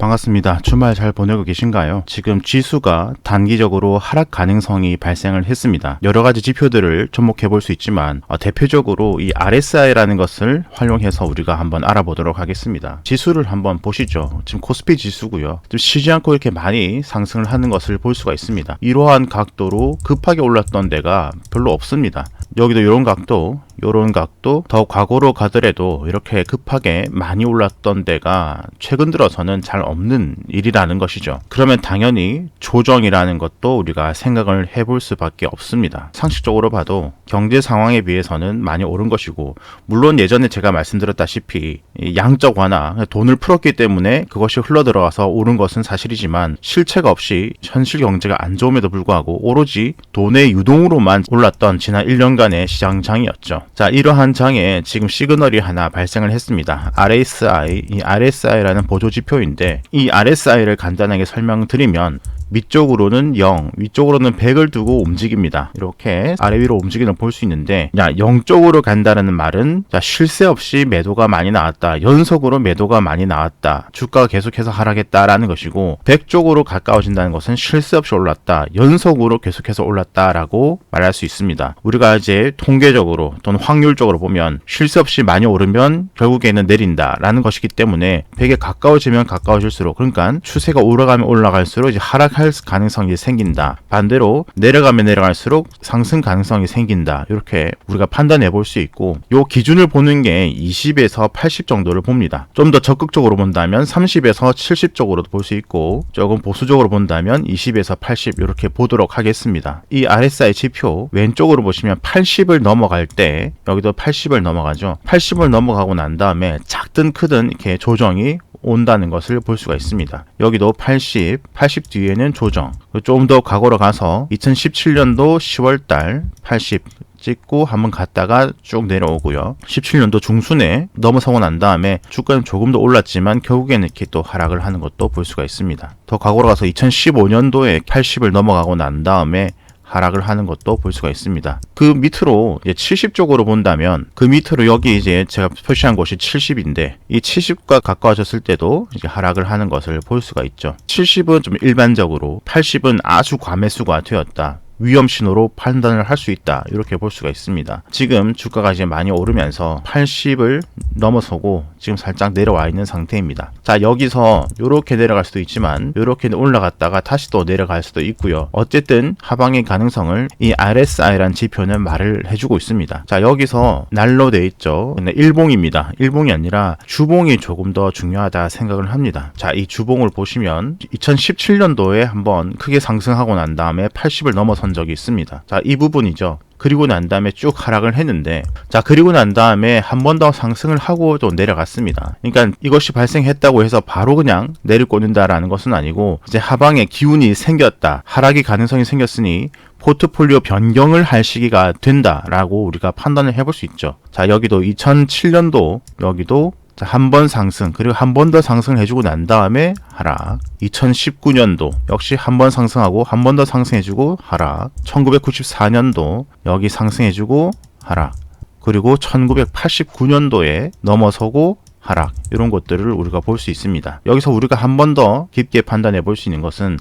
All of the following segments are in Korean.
반갑습니다. 주말 잘 보내고 계신가요? 지금 지수가 단기적으로 하락 가능성이 발생을 했습니다. 여러 가지 지표들을 접목해 볼 수 있지만 대표적으로 이 RSI라는 것을 활용해서 우리가 한번 알아보도록 하겠습니다. 지수를 한번 보시죠. 지금 코스피 지수고요. 좀 쉬지 않고 이렇게 많이 상승을 하는 것을 볼 수가 있습니다. 이러한 각도로 급하게 올랐던 데가 별로 없습니다. 여기도 이런 각도, 이런 각도, 더 과거로 가더라도 이렇게 급하게 많이 올랐던 데가 최근 들어서는 잘 없는 일이라는 것이죠. 그러면 당연히 조정이라는 것도 우리가 생각을 해볼 수밖에 없습니다. 상식적으로 봐도 경제 상황에 비해서는 많이 오른 것이고, 물론 예전에 제가 말씀드렸다시피 양적 완화, 돈을 풀었기 때문에 그것이 흘러들어가서 오른 것은 사실이지만 실체가 없이 현실 경제가 안 좋음에도 불구하고 오로지 돈의 유동으로만 올랐던 지난 1년간의 시장장이었죠. 자, 이러한 장에 지금 시그널이 하나 발생을 했습니다. RSI, 이 RSI라는 보조지표인데, 이 RSI를 간단하게 설명드리면 밑쪽으로는 0, 위쪽으로는 100을 두고 움직입니다. 이렇게 아래 위로 움직이는 걸 볼 수 있는데, 0쪽으로 간다는 말은 쉴 새 없이 매도가 많이 나왔다, 연속으로 매도가 많이 나왔다, 주가가 계속해서 하락했다라는 것이고, 100쪽으로 가까워진다는 것은 쉴 새 없이 올랐다, 연속으로 계속해서 올랐다라고 말할 수 있습니다. 우리가 이제 통계적으로 또는 확률적으로 보면 쉴 새 없이 많이 오르면 결국에는 내린다라는 것이기 때문에 100에 가까워지면 가까워질수록, 그러니까 추세가 올라가면 올라갈수록 이제 하락할 가능성이 생긴다. 반대로 내려가면 내려갈수록 상승 가능성이 생긴다. 이렇게 우리가 판단해 볼 수 있고, 요 기준을 보는 게 20에서 80 정도를 봅니다. 좀 더 적극적으로 본다면 30에서 70 쪽으로도 볼 수 있고, 조금 보수적으로 본다면 20에서 80 이렇게 보도록 하겠습니다. 이 RSI 지표 왼쪽으로 보시면 80을 넘어갈 때, 여기도 80을 넘어가죠. 80을 넘어가고 난 다음에 작든 크든 이렇게 조정이 온다는 것을 볼 수가 있습니다. 여기도 80 뒤에는 조정. 좀 더 과거로 가서 2017년도 10월달 80 찍고 한번 갔다가 쭉 내려오고요. 17년도 중순에 넘어서고 난 다음에 주가는 조금 더 올랐지만 결국에는 이렇게 또 하락을 하는 것도 볼 수가 있습니다. 더 과거로 가서 2015년도에 80을 넘어가고 난 다음에 하락을 하는 것도 볼 수가 있습니다. 그 밑으로 이제 70쪽으로 본다면, 그 밑으로 여기 이제 제가 표시한 곳이 70인데, 이 70과 가까워졌을 때도 이제 하락을 하는 것을 볼 수가 있죠. 70은 좀 일반적으로, 80은 아주 과매수가 되었다, 위험 신호로 판단을 할 수 있다, 이렇게 볼 수가 있습니다. 지금 주가가 이제 많이 오르면서 80을 넘어서고 지금 살짝 내려와 있는 상태입니다. 자, 여기서 이렇게 내려갈 수도 있지만 이렇게 올라갔다가 다시 또 내려갈 수도 있고요. 어쨌든 하방의 가능성을 이 RSI라는 지표는 말을 해주고 있습니다. 자, 여기서 날로 돼 있죠. 근데 일봉입니다. 일봉이 아니라 주봉이 조금 더 중요하다 생각을 합니다. 자, 이 주봉을 보시면 2017년도에 한번 크게 상승하고 난 다음에 80을 넘어선 적이 있습니다. 자, 이 부분이죠. 그리고 난 다음에 쭉 하락을 했는데, 자, 그리고 난 다음에 한 번 더 상승을 하고 또 내려갔습니다. 그러니까 이것이 발생했다고 해서 바로 그냥 내리꽂는다라는 것은 아니고, 이제 하방에 기운이 생겼다, 하락의 가능성이 생겼으니 포트폴리오 변경을 할 시기가 된다라고 우리가 판단을 해볼 수 있죠. 자, 여기도 2007년도 여기도 한 번 상승, 그리고 한 번 더 상승을 해주고 난 다음에 하락. 2019년도 역시 한 번 상승하고 한 번 더 상승해주고 하락. 1994년도 여기 상승해주고 하락. 그리고 1989년도에 넘어서고 하락. 이런 것들을 우리가 볼 수 있습니다. 여기서 우리가 한 번 더 깊게 판단해 볼 수 있는 것은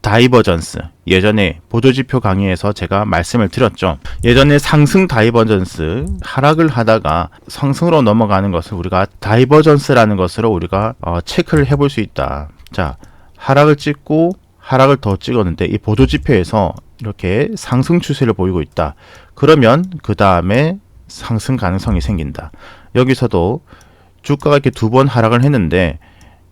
다이버전스. 예전에 보조지표 강의에서 제가 말씀을 드렸죠. 예전에 상승 다이버전스, 하락을 하다가 상승으로 넘어가는 것을 우리가 다이버전스라는 것으로 우리가 체크를 해볼 수 있다. 자, 하락을 찍고 하락을 더 찍었는데 이 보조지표에서 이렇게 상승 추세를 보이고 있다. 그러면 그 다음에 상승 가능성이 생긴다. 여기서도 주가가 이렇게 두 번 하락을 했는데,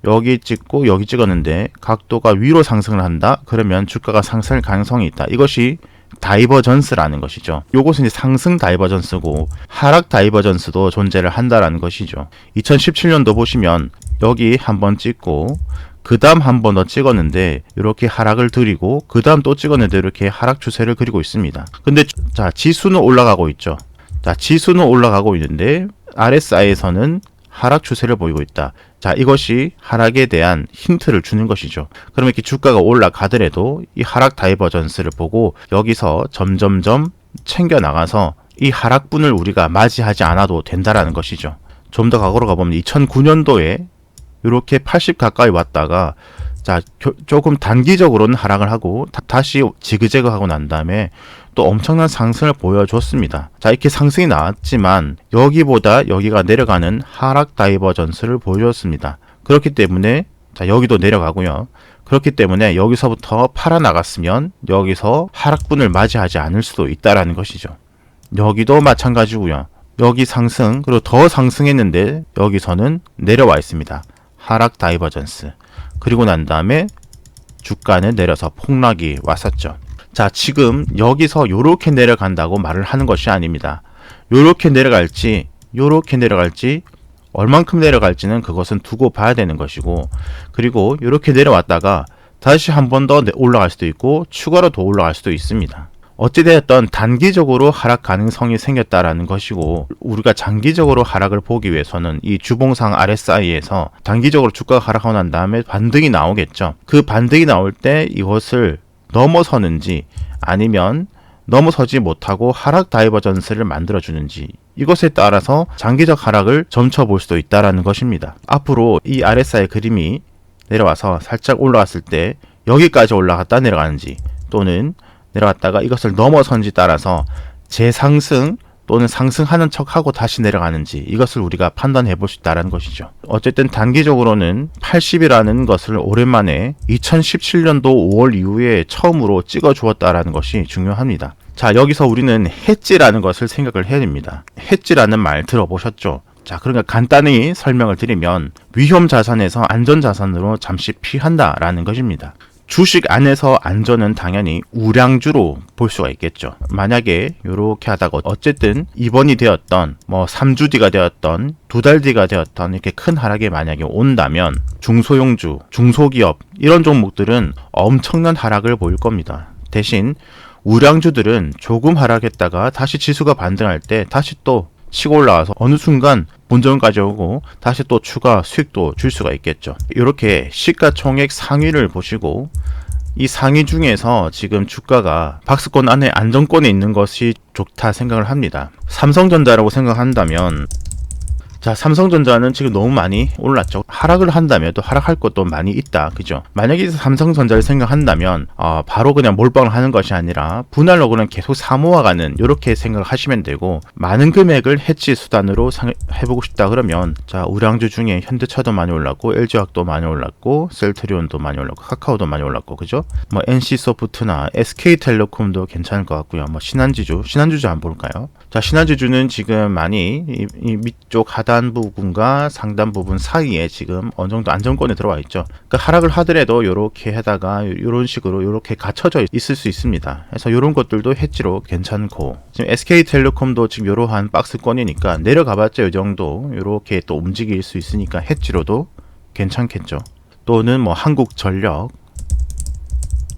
여기 찍고 여기 찍었는데 각도가 위로 상승을 한다. 그러면 주가가 상승할 가능성이 있다. 이것이 다이버전스라는 것이죠. 요것은 이제 상승 다이버전스고, 하락 다이버전스도 존재를 한다라는 것이죠. 2017년도 보시면 여기 한번 찍고 그 다음 한 번 더 찍었는데 이렇게 하락을 드리고, 그 다음 또 찍었는데 이렇게 하락 추세를 그리고 있습니다. 근데 자, 지수는 올라가고 있죠. 자, 지수는 올라가고 있는데 RSI에서는 하락 추세를 보이고 있다. 자, 이것이 하락에 대한 힌트를 주는 것이죠. 그러면 이렇게 주가가 올라가더라도 이 하락 다이버전스를 보고 여기서 점점점 챙겨 나가서 이 하락분을 우리가 맞이하지 않아도 된다라는 것이죠. 좀 더 과거로 가보면 2009년도에 이렇게 80 가까이 왔다가 자 조금 단기적으로는 하락을 하고 다시 지그재그 하고 난 다음에 또 엄청난 상승을 보여줬습니다. 자 이렇게 상승이 나왔지만 여기보다 여기가 내려가는 하락 다이버전스를 보여줬습니다. 그렇기 때문에 자 여기도 내려가고요. 그렇기 때문에 여기서부터 팔아 나갔으면 여기서 하락분을 맞이하지 않을 수도 있다라는 것이죠. 여기도 마찬가지고요. 여기 상승 그리고 더 상승했는데 여기서는 내려와 있습니다. 하락 다이버전스. 그리고 난 다음에 주가는 내려서 폭락이 왔었죠. 자 지금 여기서 요렇게 내려간다고 말을 하는 것이 아닙니다. 요렇게 내려갈지 얼만큼 내려갈지는 그것은 두고 봐야 되는 것이고, 그리고 이렇게 내려왔다가 다시 한 번 더 올라갈 수도 있고 추가로 더 올라갈 수도 있습니다. 어찌되었던 단기적으로 하락 가능성이 생겼다라는 것이고, 우리가 장기적으로 하락을 보기 위해서는 이 주봉상 RSI에서 단기적으로 주가가 하락하고 난 다음에 반등이 나오겠죠. 그 반등이 나올 때 이것을 넘어서는지 아니면 넘어서지 못하고 하락 다이버전스를 만들어주는지, 이것에 따라서 장기적 하락을 점쳐 볼 수도 있다라는 것입니다. 앞으로 이 RSI 그림이 내려와서 살짝 올라갔을 때 여기까지 올라갔다 내려가는지, 또는 내려갔다가 이것을 넘어선지 따라서 재상승 또는 상승하는 척하고 다시 내려가는지, 이것을 우리가 판단해 볼 수 있다는 것이죠. 어쨌든 단기적으로는 80이라는 것을 오랜만에 2017년도 5월 이후에 처음으로 찍어 주었다라는 것이 중요합니다. 자 여기서 우리는 해지라는 것을 생각을 해야 됩니다. 해지라는 말 들어보셨죠? 자 그러니까 간단히 설명을 드리면 위험 자산에서 안전 자산으로 잠시 피한다라는 것입니다. 주식 안에서 안전은 당연히 우량주로 볼 수가 있겠죠. 만약에 이렇게 하다가 어쨌든 이번이 되었던 3주 뒤가 되었던 2달 뒤가 되었던 이렇게 큰 하락이 만약에 온다면 중소형주, 중소기업 이런 종목들은 엄청난 하락을 보일 겁니다. 대신 우량주들은 조금 하락했다가 다시 지수가 반등할 때 다시 또 치고 올라와서 어느 순간 본전까지 오고 다시 또 추가 수익도 줄 수가 있겠죠. 이렇게 시가총액 상위를 보시고 이 상위 중에서 지금 주가가 박스권 안에 안정권에 있는 것이 좋다 생각을 합니다. 삼성전자라고 생각한다면, 자 삼성전자는 지금 너무 많이 올랐죠. 하락을 한다면 또 하락할 것도 많이 있다, 그죠? 만약에 삼성전자를 생각한다면 바로 그냥 몰빵을 하는 것이 아니라 분할로 그냥 계속 사모아가는, 이렇게 생각을 하시면 되고, 많은 금액을 해치 수단으로 해보고 싶다 그러면 자 우량주 중에 현대차도 많이 올랐고 LG화학도 많이 올랐고 셀트리온도 많이 올랐고 카카오도 많이 올랐고, 그죠? NC소프트나 SK텔레콤도 괜찮을 것 같고요. 신한지주 한번 볼까요? 자 신한지주는 지금 많이 이 밑쪽 하단 부분과 상단 부분 사이에 지금 어느 정도 안정권에 들어와 있죠. 그러니까 하락을 하더라도 이렇게 하다가 이런 식으로 이렇게 갇혀져 있을 수 있습니다. 그래서 이런 것들도 해지로 괜찮고, 지금 SK텔레콤도 지금 이러한 박스권이니까 내려가봤자 이 정도 이렇게 또 움직일 수 있으니까 해지로도 괜찮겠죠. 또는 한국전력,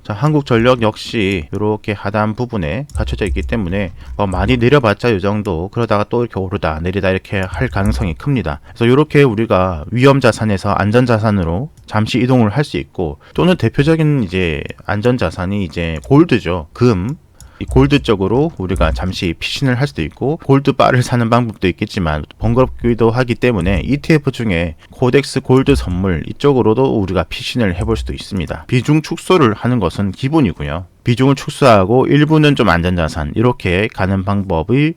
자 한국전력 역시 이렇게 하단 부분에 갇혀져 있기 때문에 많이 내려봤자 이 정도, 그러다가 또 이렇게 오르다 내리다 이렇게 할 가능성이 큽니다. 그래서 이렇게 우리가 위험자산에서 안전자산으로 잠시 이동을 할 수 있고, 또는 대표적인 이제 안전자산이 이제 골드죠. 금, 이 골드 쪽으로 우리가 잠시 피신을 할 수도 있고, 골드 바를 사는 방법도 있겠지만 번거롭기도 하기 때문에 ETF 중에 코덱스 골드 선물 이쪽으로도 우리가 피신을 해볼 수도 있습니다. 비중 축소를 하는 것은 기본이고요. 비중을 축소하고 일부는 좀 안전자산, 이렇게 가는 방법이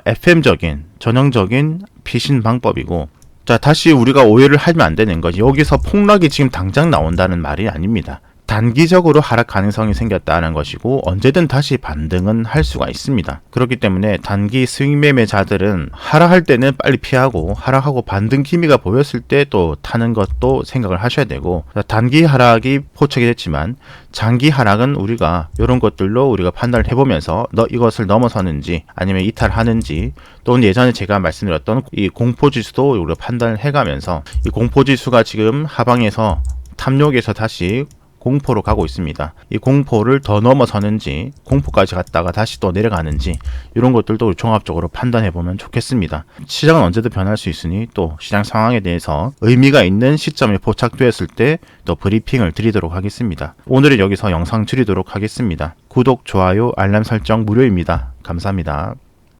FM적인 전형적인 피신 방법이고, 자 다시 우리가 오해를 하면 안 되는 거지, 여기서 폭락이 지금 당장 나온다는 말이 아닙니다. 단기적으로 하락 가능성이 생겼다는 것이고, 언제든 다시 반등은 할 수가 있습니다. 그렇기 때문에 단기 스윙 매매자들은 하락할 때는 빨리 피하고, 하락하고 반등 기미가 보였을 때 또 타는 것도 생각을 하셔야 되고, 단기 하락이 포착이 됐지만 장기 하락은 우리가 이런 것들로 우리가 판단을 해보면서 이것을 넘어서는지 아니면 이탈하는지, 또는 예전에 제가 말씀드렸던 이 공포지수도 우리가 판단을 해가면서, 이 공포지수가 지금 하방에서 탐욕에서 다시 공포로 가고 있습니다. 이 공포를 더 넘어서는지, 공포까지 갔다가 다시 또 내려가는지, 이런 것들도 종합적으로 판단해 보면 좋겠습니다. 시장은 언제든 변할 수 있으니 또 시장 상황에 대해서 의미가 있는 시점에 포착되었을 때 또 브리핑을 드리도록 하겠습니다. 오늘은 여기서 영상 줄이도록 하겠습니다. 구독, 좋아요, 알람 설정 무료입니다. 감사합니다.